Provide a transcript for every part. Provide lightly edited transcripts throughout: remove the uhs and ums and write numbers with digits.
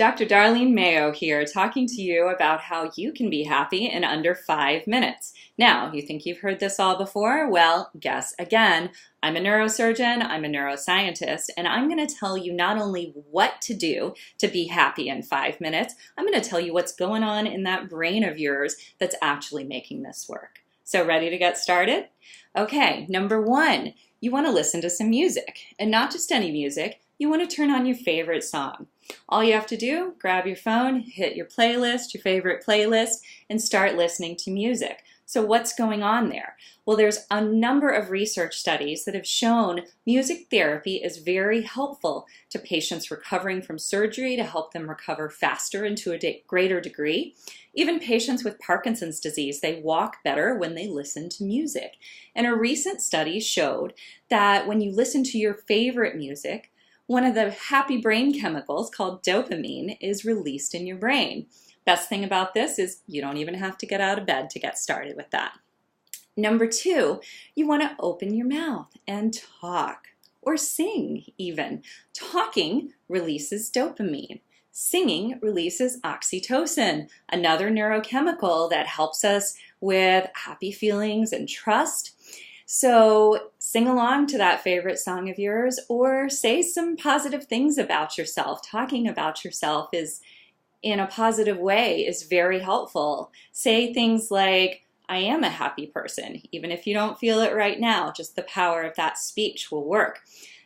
Dr. Darlene Mayo here, talking to you about how you can be happy in under 5 minutes. Now, you think you've heard this all before? Well, guess again. I'm a neurosurgeon, I'm a neuroscientist, and I'm going to tell you not only what to do to be happy in 5 minutes, I'm going to tell you what's going on in that brain of yours that's actually making this work. So ready to get started? Okay, number one, you want to listen to some music, and not just any music. You want to turn on your favorite song. All you have to do, grab your phone, hit your playlist, your favorite playlist, and start listening to music. So what's going on there? Well, there's a number of research studies that have shown music therapy is very helpful to patients recovering from surgery to help them recover faster and to a greater degree. Even patients with Parkinson's disease, they walk better when they listen to music. And a recent study showed that when you listen to your favorite music, one of the happy brain chemicals called dopamine is released in your brain. Best thing about this is you don't even have to get out of bed to get started with that. Number two, you want to open your mouth and talk or sing even. Talking releases dopamine. Singing releases oxytocin, another neurochemical that helps us with happy feelings and trust. So sing along to that favorite song of yours or say some positive things about yourself. Talking about yourself is in a positive way is very helpful. Say things like, I am a happy person, even if you don't feel it right now. Just the power of that speech will work.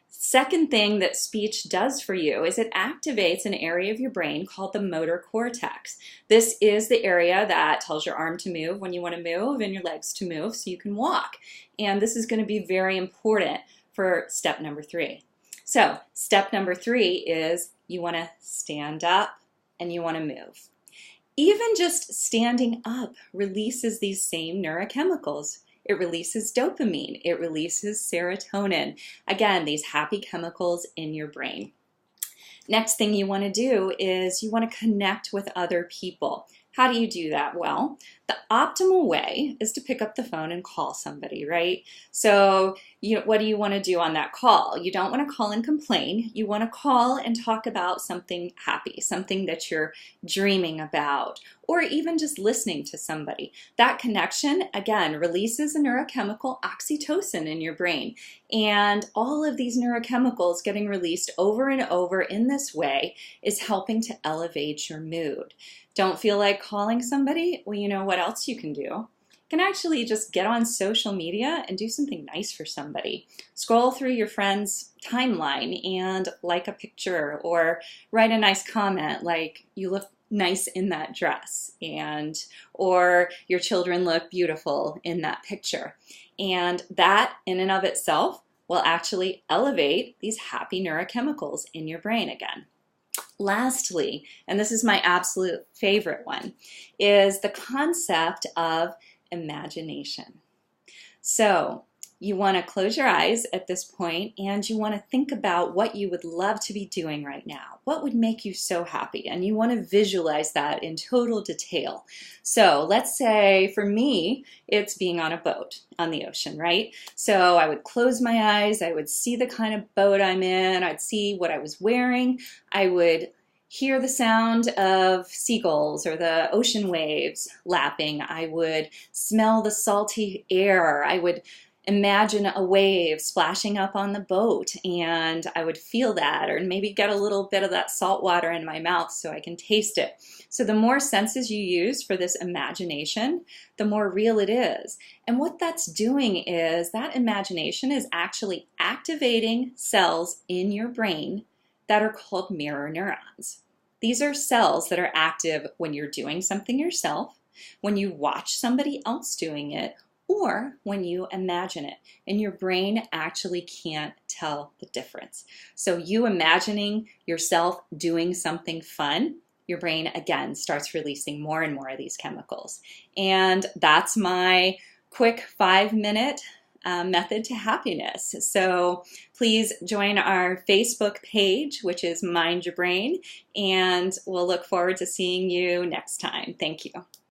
Second thing that speech does for you is it activates an area of your brain called the motor cortex. This is the area that tells your arm to move when you want to move and your legs to move so you can walk. And this is going to be very important for step number three. So step number three is you want to stand up and you want to move. Even just standing up releases these same neurochemicals. It releases dopamine. It releases serotonin. Again, these happy chemicals in your brain. Next thing you want to do is you want to connect with other people. How do you do that? Well, the optimal way is to pick up the phone and call somebody, right? So what do you want to do on that call? You don't want to call and complain. You want to call and talk about something happy, something that you're dreaming about, or even just listening to somebody. That connection, again, releases a neurochemical oxytocin in your brain. And all of these neurochemicals getting released over and over in this way is helping to elevate your mood. Don't feel like calling somebody? Well, you know what else you can do? You can actually just get on social media and do something nice for somebody. Scroll through your friend's timeline and like a picture or write a nice comment like, you look nice in that dress, or your children look beautiful in that picture. And that in and of itself will actually elevate these happy neurochemicals in your brain again. Lastly, and this is my absolute favorite one, is the concept of imagination. So you want to close your eyes at this point and you want to think about what you would love to be doing right now. What would make you so happy? And you want to visualize that in total detail. So let's say for me, it's being on a boat on the ocean, right? So I would close my eyes, I would see the kind of boat I'm in, I'd see what I was wearing, I would hear the sound of seagulls or the ocean waves lapping, I would smell the salty air, I would imagine a wave splashing up on the boat and I would feel that, or maybe get a little bit of that salt water in my mouth so I can taste it. So the more senses you use for this imagination, the more real it is. And what that's doing is that imagination is actually activating cells in your brain that are called mirror neurons. These are cells that are active when you're doing something yourself, when you watch somebody else doing it, or when you imagine it, and your brain actually can't tell the difference. So you imagining yourself doing something fun, your brain again starts releasing more and more of these chemicals. And that's my quick 5-minute method to happiness. So please join our Facebook page, which is Mind Your Brain, and we'll look forward to seeing you next time. Thank you.